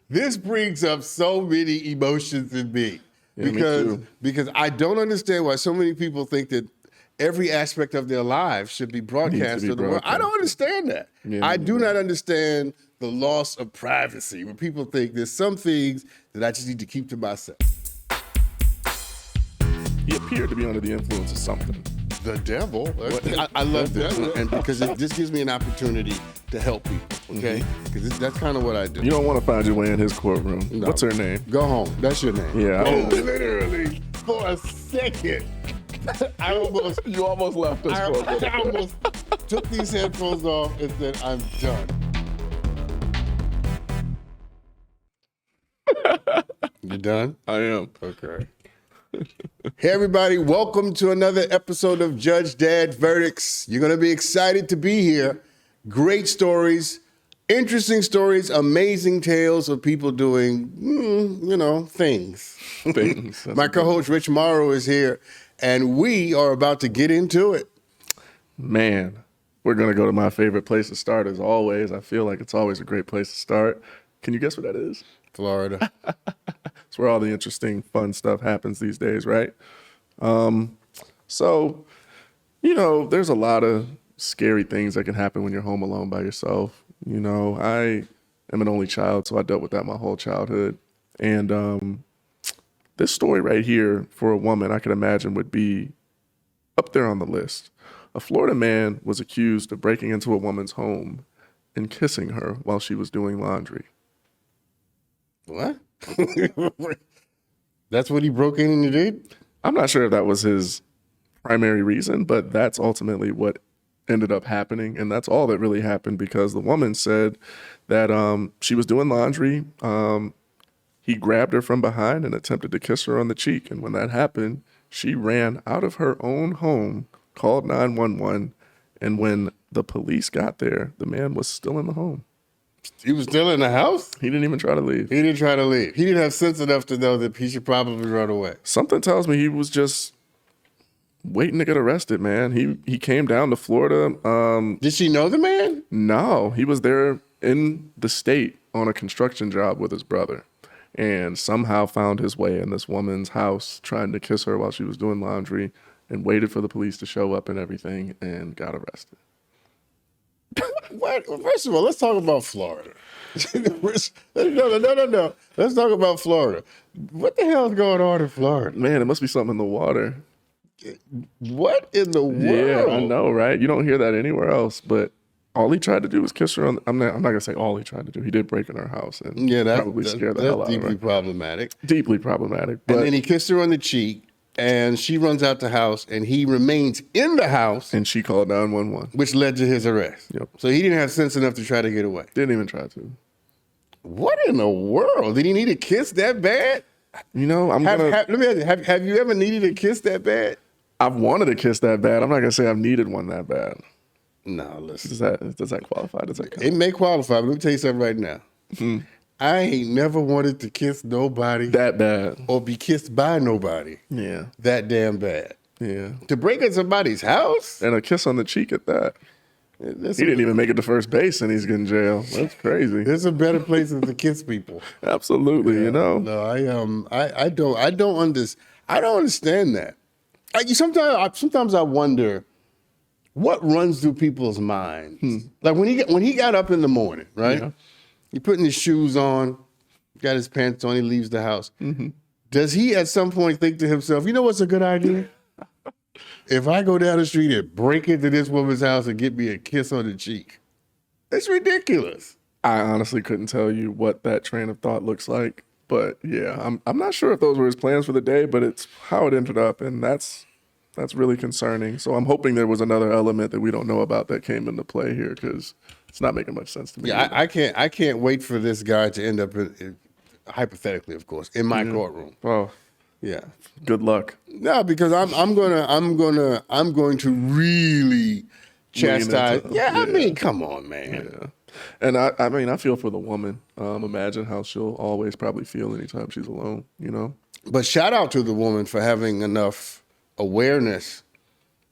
This brings up so many emotions in me because I don't understand why so many people think that every aspect of their lives should be broadcast to the world. I don't understand that. I do not understand the loss of privacy when people think there's some things that I just need to keep to myself. He appeared to be under the influence of something. The devil. I love this, and because this gives me an opportunity to help people, okay? Because that's kind of what I do. You don't want to find your way in his courtroom. No. What's her name? Go home. That's your name. Yeah. Literally, for a second, you almost left us. I almost took these headphones off and said, I'm done. You done? I am. Okay. Hey everybody, welcome to another episode of Judge Dad Verdicts. You're going to be excited to be here. Great stories, interesting stories, amazing tales of people doing, things. My co-host Rich Morrow is here, and we are about to get into it. Man, we're going to go to my favorite place to start as always. I feel like it's always a great place to start. Can you guess what that is? Florida. It's where all the interesting, fun stuff happens these days, right? So, there's a lot of scary things that can happen when you're home alone by yourself. I am an only child, so I dealt with that my whole childhood. And this story right here for a woman, I could imagine would be up there on the list. A Florida man was accused of breaking into a woman's home and kissing her while she was doing laundry. What? That's what he broke in and did? I'm not sure if that was his primary reason, but that's ultimately what ended up happening. And that's all that really happened because the woman said that she was doing laundry. He grabbed her from behind and attempted to kiss her on the cheek. And when that happened, she ran out of her own home, called 911. And when the police got there, the man was still in the home. He was still in the house? He didn't even try to leave. He didn't try to leave. He didn't have sense enough to know that he should probably run away. Something tells me he was just waiting to get arrested, man. He came down to Florida. Did she know the man? No, he was there in the state on a construction job with his brother and somehow found his way in this woman's house trying to kiss her while she was doing laundry and waited for the police to show up and everything and got arrested. What? First of all, let's talk about Florida. No. Let's talk about Florida. What the hell is going on in Florida? Man, it must be something in the water. What in the world? Yeah, I know, right? You don't hear that anywhere else, but all he tried to do was kiss her on. I'm not going to say all he tried to do. He did break in her house and probably scared the hell out of her. Deeply problematic. Deeply problematic. But, and then he kissed her on the cheek. And she runs out the house, and he remains in the house. And she called 911. Which led to his arrest. Yep. So he didn't have sense enough to try to get away. Didn't even try to. What in the world? Did he need a kiss that bad? Let me ask you, have you ever needed a kiss that bad? I've wanted a kiss that bad. I'm not going to say I've needed one that bad. No, listen. Does that qualify? Does that count? It may qualify, but let me tell you something right now. I ain't never wanted to kiss nobody that bad or be kissed by nobody. Yeah. That damn bad. Yeah. To break in somebody's house? And a kiss on the cheek at that. He didn't even make it to first base and he's getting jail. That's crazy. There's some better places to kiss people. Absolutely, No, I don't understand that. Sometimes I wonder what runs through people's minds. Like when he got up in the morning, right? Yeah. He putting his shoes on, got his pants on, he leaves the house. Mm-hmm. Does he at some point think to himself, you know what's a good idea? If I go down the street and break into this woman's house and get me a kiss on the cheek, it's ridiculous. I honestly couldn't tell you what that train of thought looks like. But yeah, I'm not sure if those were his plans for the day, but it's how it ended up. And that's really concerning. So I'm hoping there was another element that we don't know about that came into play here because it's not making much sense to me. Yeah, I can't wait for this guy to end up, hypothetically, of course, in my courtroom. Oh, yeah. Good luck. No, because I'm going to really chastise. I mean, come on, man. Yeah. And I feel for the woman. Imagine how she'll always probably feel anytime she's alone. But shout out to the woman for having enough awareness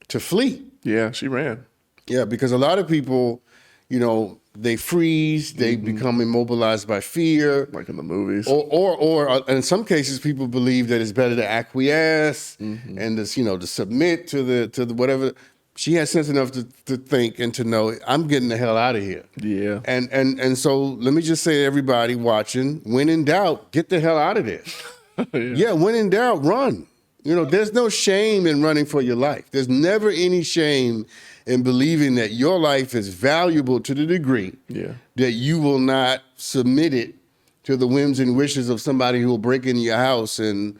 to flee. Yeah, she ran. Yeah, because a lot of people they freeze, they become immobilized by fear. Like in the movies. Or in some cases, people believe that it's better to acquiesce and to submit to the whatever. She had sense enough to think and to know, I'm getting the hell out of here. Yeah. And so let me just say to everybody watching, when in doubt, get the hell out of there. Yeah, when in doubt, run. There's no shame in running for your life. There's never any shame in believing that your life is valuable to the degree that you will not submit it to the whims and wishes of somebody who will break into your house and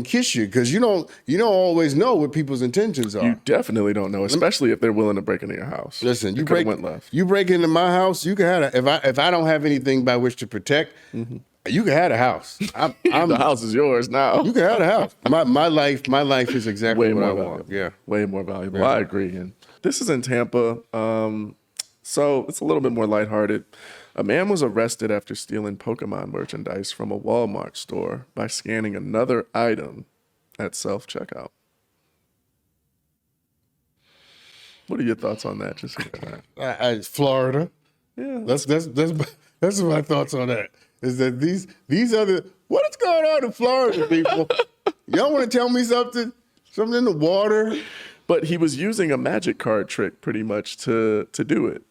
kiss you, because you don't always know what people's intentions are. You definitely don't know, especially if they're willing to break into your house. Listen, you break into my house, you can have if I don't have anything by which to protect, you can have the house. The house is yours now. You can have the house. My life is exactly way what more I valuable. want. Yeah, way more valuable. Yeah. I agree. And this is in Tampa, so it's a little bit more lighthearted. A man was arrested after stealing Pokemon merchandise from a Walmart store by scanning another item at self-checkout. What are your thoughts on that? Just Florida. Yeah, that's my thoughts on that. Is that these other what is going on in Florida, people? Y'all want to tell me something? Something in the water? But he was using a magic card trick pretty much to do it.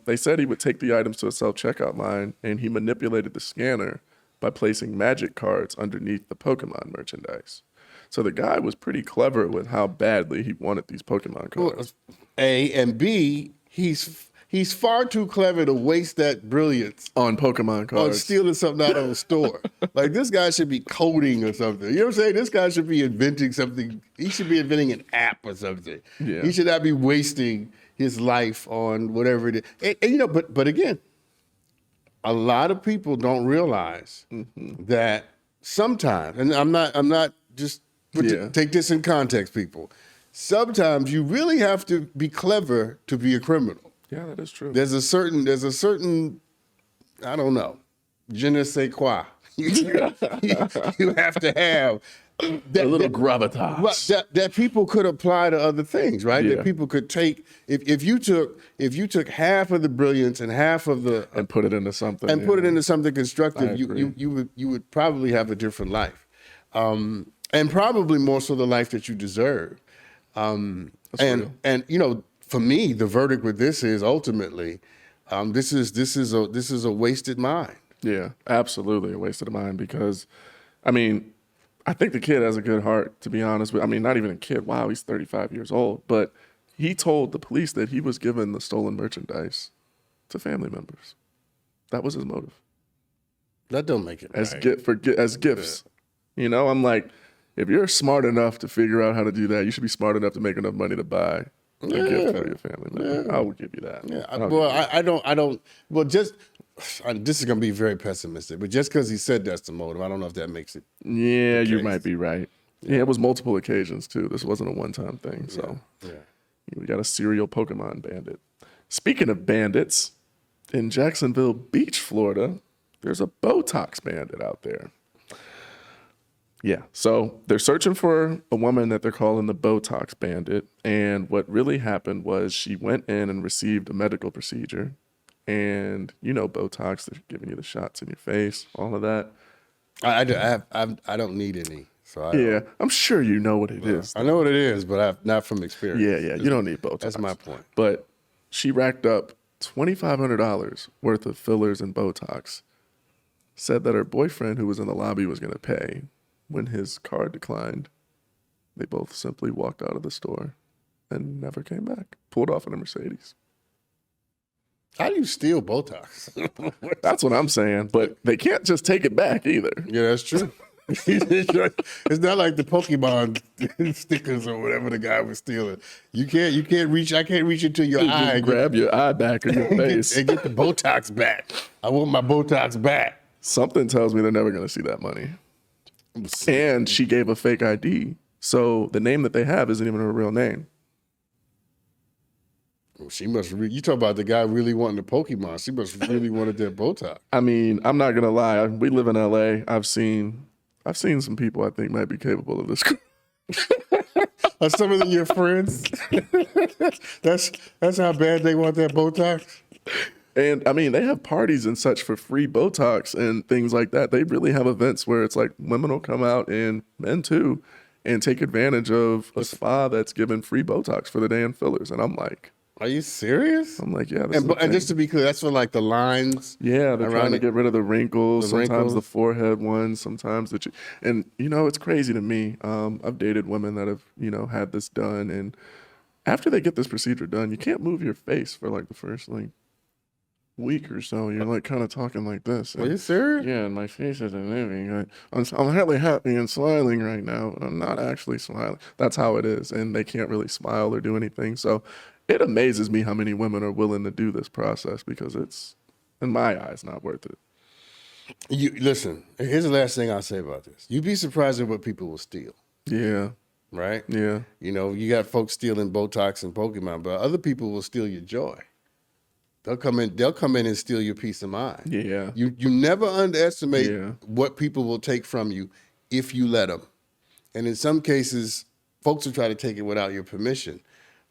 They said he would take the items to a self-checkout line, and he manipulated the scanner by placing magic cards underneath the Pokemon merchandise. So the guy was pretty clever with how badly he wanted these Pokemon cards. A, and B, he's far too clever to waste that brilliance on Pokemon cards. On stealing something out of a store. Like, this guy should be coding or something. You know what I'm saying? This guy should be inventing something. He should be inventing an app or something. Yeah. He should not be wasting his life on whatever it is. And but again, a lot of people don't realize that sometimes, and I'm not just take this in context, people. Sometimes you really have to be clever to be a criminal. Yeah, that is true. There's a certain, I don't know, je ne sais quoi. You have to have a little gravitas that people could apply to other things, right? Yeah. That people could take if you took half of the brilliance and half of the and put it into something put it into something constructive, you would probably have a different life, and probably more so the life that you deserve. And for me, the verdict with this is ultimately, this is a wasted mind. Yeah, absolutely a wasted mind, because, I think the kid has a good heart, to be honest. Not even a kid. Wow, he's 35 years old. But he told the police that he was giving the stolen merchandise to family members. That was his motive. That don't make it as right. As gifts. Yeah. I'm like, if you're smart enough to figure out how to do that, you should be smart enough to make enough money to buy a gift for your family member. I will give you that. Yeah. I don't. Well, just this is gonna be very pessimistic, but just because he said that's the motive, I don't know if that makes it. Yeah, you might be right. Yeah, it was multiple occasions too. This wasn't a one-time thing. So we got a serial Pokemon bandit. Speaking of bandits, in Jacksonville Beach, Florida, there's a Botox bandit out there. Yeah, so they're searching for a woman that they're calling the Botox Bandit. And what really happened was she went in and received a medical procedure. And Botox, they're giving you the shots in your face, all of that. I don't need any. So I'm sure you know what it is. I know what it is, but not from experience. Yeah, you don't need Botox. That's my point. But she racked up $2,500 worth of fillers and Botox. Said that her boyfriend, who was in the lobby, was going to pay. When his card declined, they both simply walked out of the store and never came back. Pulled off in a Mercedes. How do you steal Botox? That's what I'm saying. But they can't just take it back either. Yeah, that's true. It's not like the Pokemon stickers or whatever the guy was stealing. You can't reach. I can't reach into your eye. Grab your eye back or your face and get the Botox back. I want my Botox back. Something tells me they're never going to see that money. And she gave a fake ID, so the name that they have isn't even her real name. Well, she must. You talk about the guy really wanting the Pokemon. She must really wanted that Botox. I'm not gonna lie. We live in LA. I've seen some people I think might be capable of this. Are some of them your friends? That's how bad they want that Botox. And I mean, they have parties and such for free Botox and things like that. They really have events where it's like women will come out and men too and take advantage of a spa that's giving free Botox for the day and fillers. And I'm like, Are you serious? yeah. This And just to be clear, that's for like the lines. Yeah, they're trying to get rid of the wrinkles, sometimes the forehead ones, sometimes and it's crazy to me. I've dated women that have, had this done, and after they get this procedure done, you can't move your face for like the first week or so. You're like kind of talking like this. Are you serious? Yeah, and my face isn't moving. I'm really happy and smiling right now, but I'm not actually smiling. That's how it is, and they can't really smile or do anything. So it amazes me how many women are willing to do this process because it's, in my eyes, not worth it. Listen, here's the last thing I'll say about this. You'd be surprised at what people will steal. Yeah. Right? Yeah. You got folks stealing Botox and Pokemon, but other people will steal your joy. They'll come in and steal your peace of mind. Yeah. You never underestimate what people will take from you if you let them. And in some cases, folks will try to take it without your permission.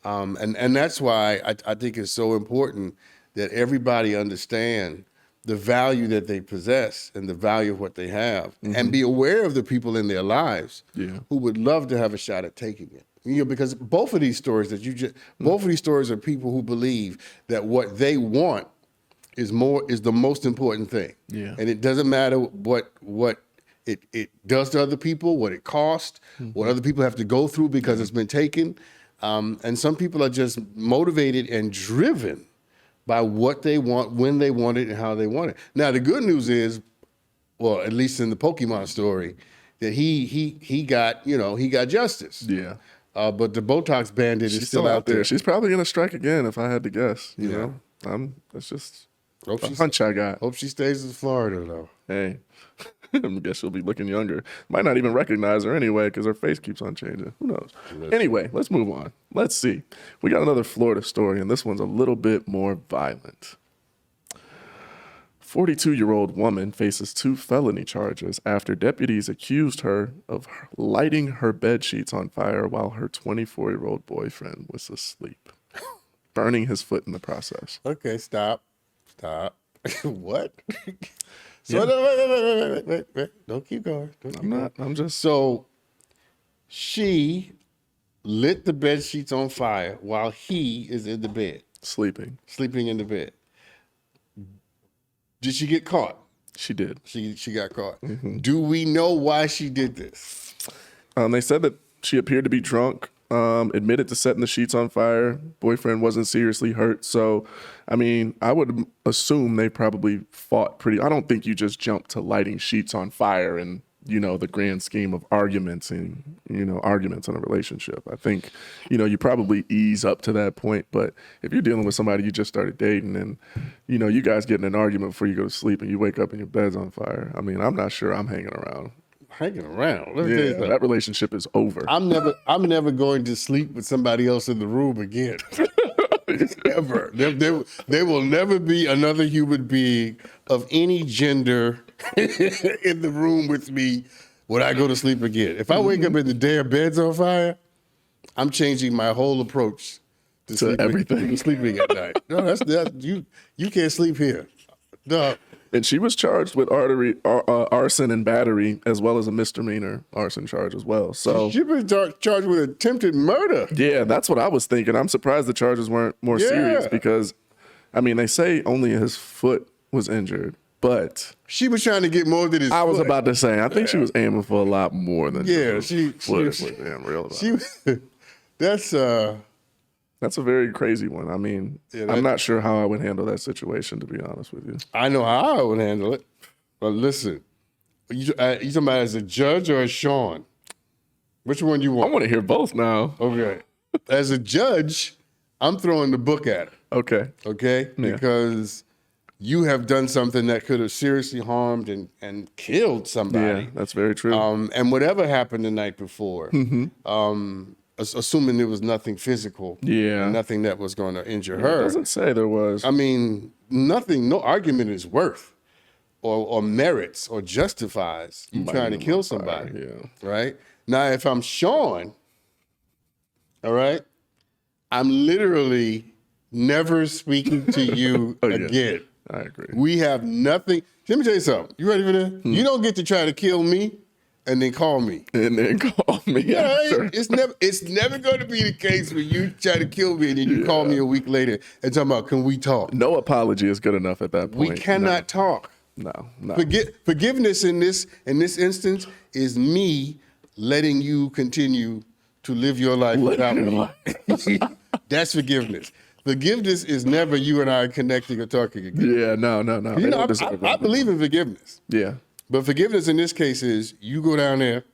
And that's why I think it's so important that everybody understand the value that they possess and the value of what they have, and be aware of the people in their lives who would love to have a shot at taking it. Because both of these stories both of these stories are people who believe that what they want is the most important thing. Yeah. And it doesn't matter what it does to other people, what it costs, what other people have to go through because it's been taken. And some people are just motivated and driven by what they want, when they want it, and how they want it. Now, the good news is, well, at least in the Pokemon story, that he got justice. Yeah. But the Botox Bandit is still out there. She's probably gonna strike again, if I had to guess. That's just a hunch I got. Hope she stays in Florida, though. Hey, I guess she'll be looking younger. Might not even recognize her anyway because her face keeps on changing. Who knows? Anyway, let's move on. Let's see. We got another Florida story, and this one's a little bit more violent. 42-year-old woman faces 2 felony charges after deputies accused her of lighting her bed sheets on fire while her 24-year-old boyfriend was asleep, burning his foot in the process. Okay, stop. What? So wait. Don't keep going. So she lit the bed sheets on fire while he is in the bed. Sleeping in the bed. Did she get caught? She did. She got caught. Mm-hmm. Do we know why she did this? They said that she appeared to be drunk, admitted to setting the sheets on fire. Boyfriend wasn't seriously hurt. So, I mean, I would assume they probably fought I don't think you just jump to lighting sheets on fire and, the grand scheme of arguments in a relationship. I think, you probably ease up to that point. But if you're dealing with somebody you just started dating and, you guys get in an argument before you go to sleep and you wake up and your bed's on fire, I mean, I'm not sure I'm hanging around. Let me tell you that relationship is over. I'm never going to sleep with somebody else in the room again. Ever. There will never be another human being of any gender in the room with me when I go to sleep again. If I wake up and the damn bed's on fire, I'm changing my whole approach to sleeping at night. No, you can't sleep here. No. And she was charged with arson and battery, as well as a misdemeanor arson charge as well. So she's been charged with attempted murder. Yeah, that's what I was thinking. I'm surprised the charges weren't more serious because, I mean, they say only his foot was injured, but she was trying to get more than his foot. I was about to say, I think she was aiming for a lot more than That's a very crazy one. I mean, I'm not sure how I would handle that situation, to be honest with you. I know how I would handle it. But listen, you talking about as a judge or as Sean? Which one you want? I want to hear both now. Okay. As a judge, I'm throwing the book at her. Okay? Yeah. Because you have done something that could have seriously harmed and killed somebody. Yeah, that's very true. And whatever happened the night before, assuming there was nothing physical, nothing that was going to injure her. It doesn't say there was. I mean, no argument is worth or merits or justifies you trying to kill somebody, right? Now, if I'm Sean, all right, I'm literally never speaking to you again. I agree. We have nothing. Let me tell you something. You ready for this? You don't get to try to kill me and then call me. And then call me. Yeah, after. it's never going to be the case when you try to kill me and then you call me a week later and talk about, can we talk? No apology is good enough at that point. We cannot talk. No. Forgiveness in this instance is me letting you continue to live your life without me. That's forgiveness. Forgiveness is never you and I connecting or talking again. Yeah, no. You know, I believe in forgiveness. Yeah. But forgiveness in this case is you go down there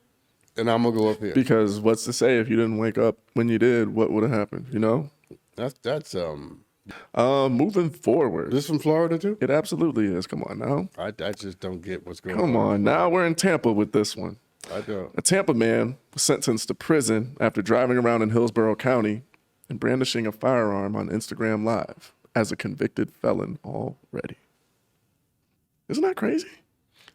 and I'm going to go up here. Because what's to say if you didn't wake up when you did, what would have happened, you know? That's moving forward. This from Florida too? It absolutely is. Come on now. I just don't get what's going on. Come on. Now we're in Tampa with this one. I don't. A Tampa man was sentenced to prison after driving around in Hillsborough County and brandishing a firearm on Instagram Live as a convicted felon already. Isn't that crazy?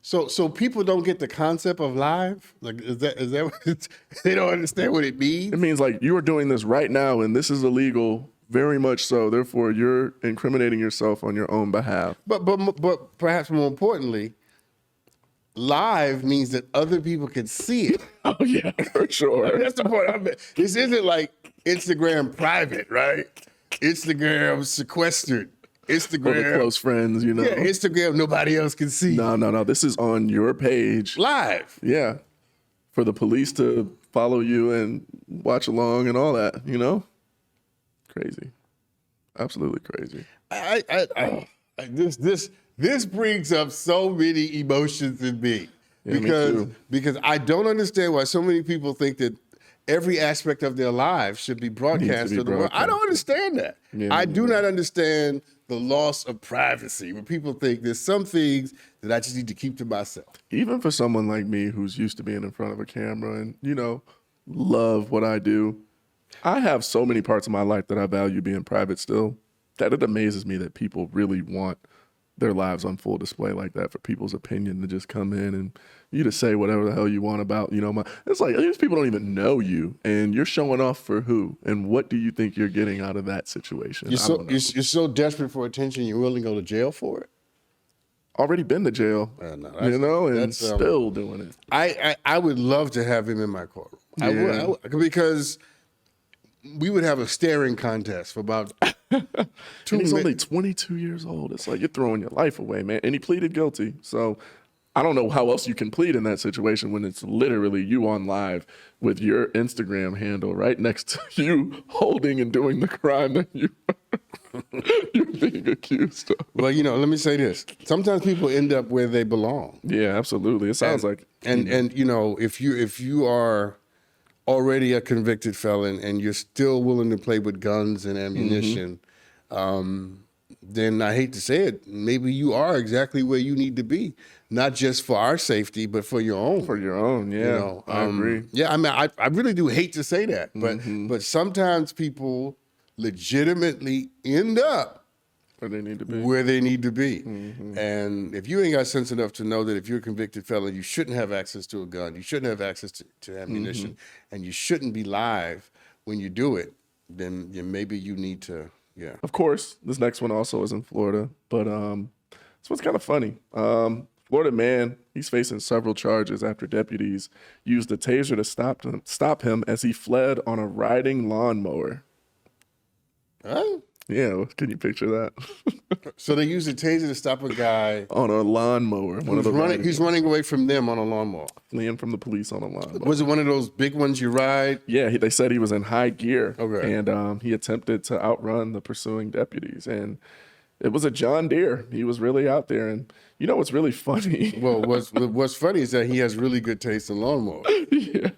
So people don't get the concept of live? Like, is that what they don't understand what it means? It means like you are doing this right now and this is illegal, very much so. Therefore, you're incriminating yourself on your own behalf. But perhaps more importantly, live means that other people can see it. Oh yeah, for sure. That's the point. This isn't like Instagram private, right? Instagram sequestered. Instagram. For the close friends, you know. Yeah, Instagram nobody else can see. No. This is on your page. Live. Yeah. For the police to follow you and watch along and all that, you know? Crazy. Absolutely crazy. This brings up so many emotions in me. Yeah, me too. Because I don't understand why so many people think that every aspect of their lives should be broadcast to the world. I don't understand that. Yeah, I do not understand the loss of privacy when people think there's some things that I just need to keep to myself. Even for someone like me who's used to being in front of a camera and, you know, love what I do, I have so many parts of my life that I value being private still that it amazes me that people really want their lives on full display like that, for people's opinion to just come in and you to say whatever the hell you want about, you know, it's like these people don't even know you and you're showing off for who and what do you think you're getting out of that situation? You're so desperate for attention, you're willing to go to jail for it? Already been to jail, you know, and still doing it. I would love to have him in my courtroom. Yeah. I would, because we would have a staring contest for about 2 He's minutes. only 22 years old. It's like you're throwing your life away, man. And he pleaded guilty. So I don't know how else you can plead in that situation when it's literally you on live with your Instagram handle right next to you holding and doing the crime that you're being accused of. Well, you know, let me say this. Sometimes people end up where they belong. Yeah, absolutely. It sounds like. And you know, if you are already a convicted felon and you're still willing to play with guns and ammunition, then I hate to say it, maybe you are exactly where you need to be, not just for our safety, but for your own. For your own, yeah. You know, I agree. Yeah, I mean, I really do hate to say that, but sometimes people legitimately end up where they need to be. Where they need to be. And if you ain't got sense enough to know that if you're a convicted felon, you shouldn't have access to a gun, you shouldn't have access to ammunition, and you shouldn't be live when you do it, then maybe you need to, yeah. Of course, this next one also is in Florida, but this one's kind of funny. Florida man, he's facing several charges after deputies used a taser to stop him as he fled on a riding lawnmower. Huh? Yeah, can you picture that? So they used a taser to stop a guy on a lawnmower. He's running away from them on a lawnmower. Fleeing from the police on a lawnmower. Was it one of those big ones you ride? Yeah, they said he was in high gear. Okay. And he attempted to outrun the pursuing deputies. And it was a John Deere. He was really out there. And you know what's really funny? Well, what's funny is that he has really good taste in lawnmowers. Yeah.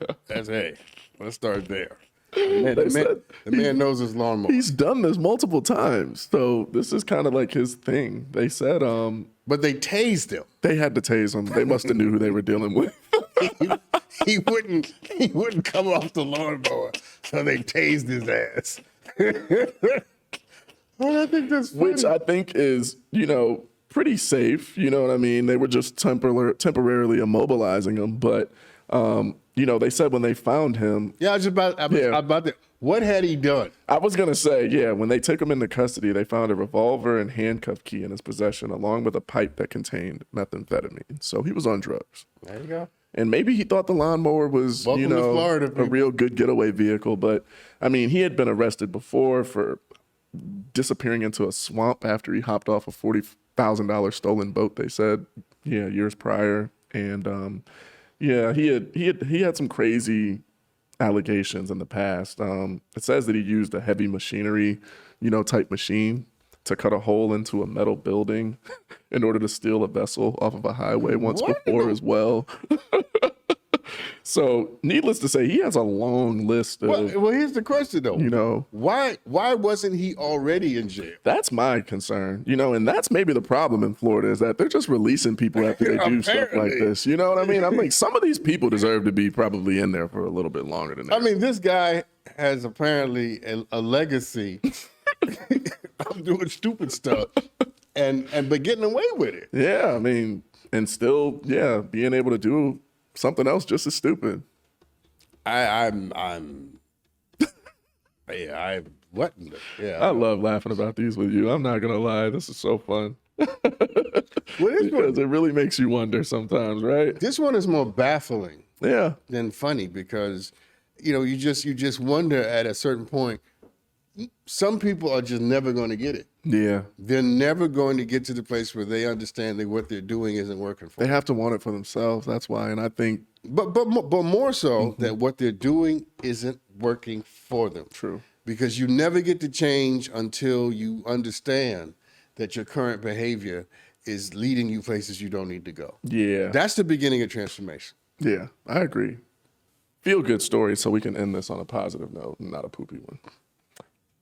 Let's start there. The man knows his lawnmower. He's done this multiple times. So this is kind of like his thing. They said but they tased him. They had to tase him. They must have knew who they were dealing with. he wouldn't come off the lawnmower, so they tased his ass. Well, I think that's funny. Which I think is, you know, pretty safe. You know what I mean? They were just temporarily immobilizing him, but you know, they said when they found him. Yeah, I was about to. What had he done? I was going to say, yeah, when they took him into custody, they found a revolver and handcuff key in his possession, along with a pipe that contained methamphetamine. So he was on drugs. There you go. And maybe he thought the lawnmower was, Welcome to Florida, a people. real good getaway vehicle. But, I mean, he had been arrested before for disappearing into a swamp after he hopped off a $40,000 stolen boat, they said, years prior. And, he had some crazy allegations in the past. It says that he used a heavy machinery, type machine to cut a hole into a metal building in order to steal a vessel off of a highway once before as well. So, needless to say, he has a long list of. Well, here's the question though. Why wasn't he already in jail? That's my concern. And that's maybe the problem in Florida is that they're just releasing people after they do stuff like this. You know what I mean? I'm like, some of these people deserve to be probably in there for a little bit longer than that. I mean, this guy has apparently a legacy of doing stupid stuff but getting away with it. Yeah, I mean, and still, being able to do something else just as stupid. I love laughing about these with you. I'm not gonna lie, this is so fun. Because it really makes you wonder sometimes, right? This one is more baffling, yeah, than funny because you just wonder at a certain point. Some people are just never going to get it. Yeah. They're never going to get to the place where they understand that what they're doing isn't working for them. They have to want it for themselves. That's why. And I think. But more so that what they're doing isn't working for them. True. Because you never get to change until you understand that your current behavior is leading you places you don't need to go. Yeah. That's the beginning of transformation. Yeah, I agree. Feel good story so we can end this on a positive note and not a poopy one.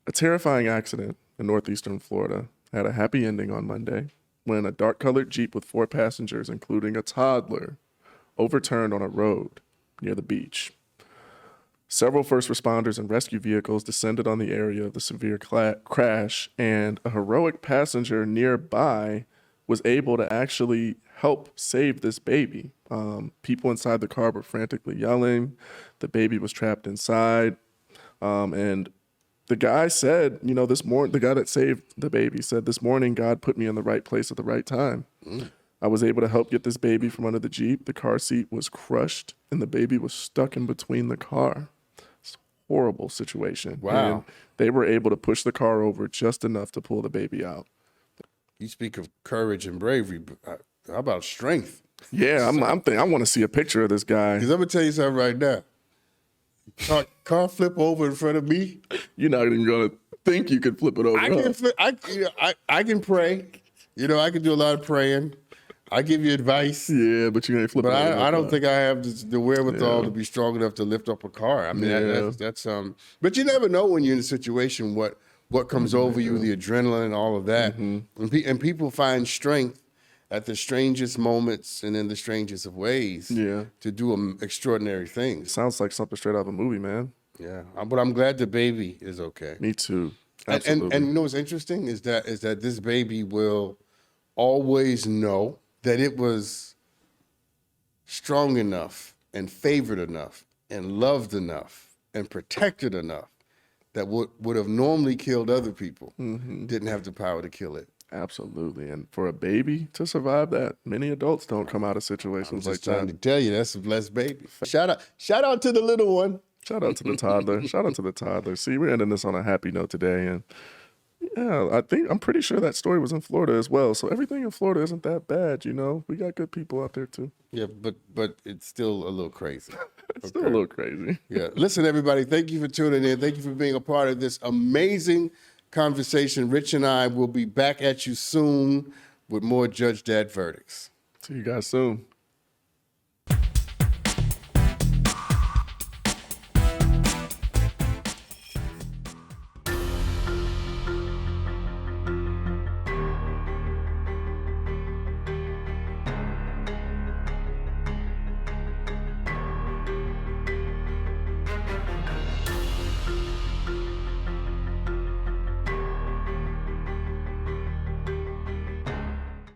A terrifying accident in northeastern Florida had a happy ending on Monday when a dark-colored Jeep with 4 passengers, including a toddler, overturned on a road near the beach. Several first responders and rescue vehicles descended on the area of the severe crash, and a heroic passenger nearby was able to actually help save this baby. People inside the car were frantically yelling. The baby was trapped inside, and the guy said, this morning, the guy that saved the baby said, "This morning, God put me in the right place at the right time. I was able to help get this baby from under the Jeep. The car seat was crushed, and the baby was stuck in between the car." It's a horrible situation. Wow. And they were able to push the car over just enough to pull the baby out. You speak of courage and bravery, but how about strength? Yeah, I want to see a picture of this guy. Because I'm going to tell you something right now. Car flip over in front of me. You're not even going to think you could flip it over. I can pray. I can do a lot of praying. I give you advice. Yeah, but you ain't flipping it over. But I don't think I have the wherewithal to be strong enough to lift up a car. I mean, that's But you never know when you're in a situation what comes over you, the adrenaline and all of that. And people find strength at the strangest moments and in the strangest of ways to do extraordinary things. Sounds like something straight out of a movie, man. Yeah, but I'm glad the baby is okay. Me too. Absolutely. And what's interesting is that this baby will always know that it was strong enough and favored enough and loved enough and protected enough that would have normally killed other people didn't have the power to kill it. Absolutely. And for a baby to survive that, many adults don't come out of situations like that. I'm trying to tell you, that's a blessed baby. Shout out to the little one. Shout out to the toddler. Shout out to the toddler. See, we're ending this on a happy note today. And yeah, I'm pretty sure that story was in Florida as well. So everything in Florida isn't that bad, We got good people out there too. Yeah, but it's still a little crazy. It's still a little crazy. Yeah. Listen, everybody, thank you for tuning in. Thank you for being a part of this amazing conversation. Rich and I will be back at you soon with more Judge Dad verdicts. See you guys soon.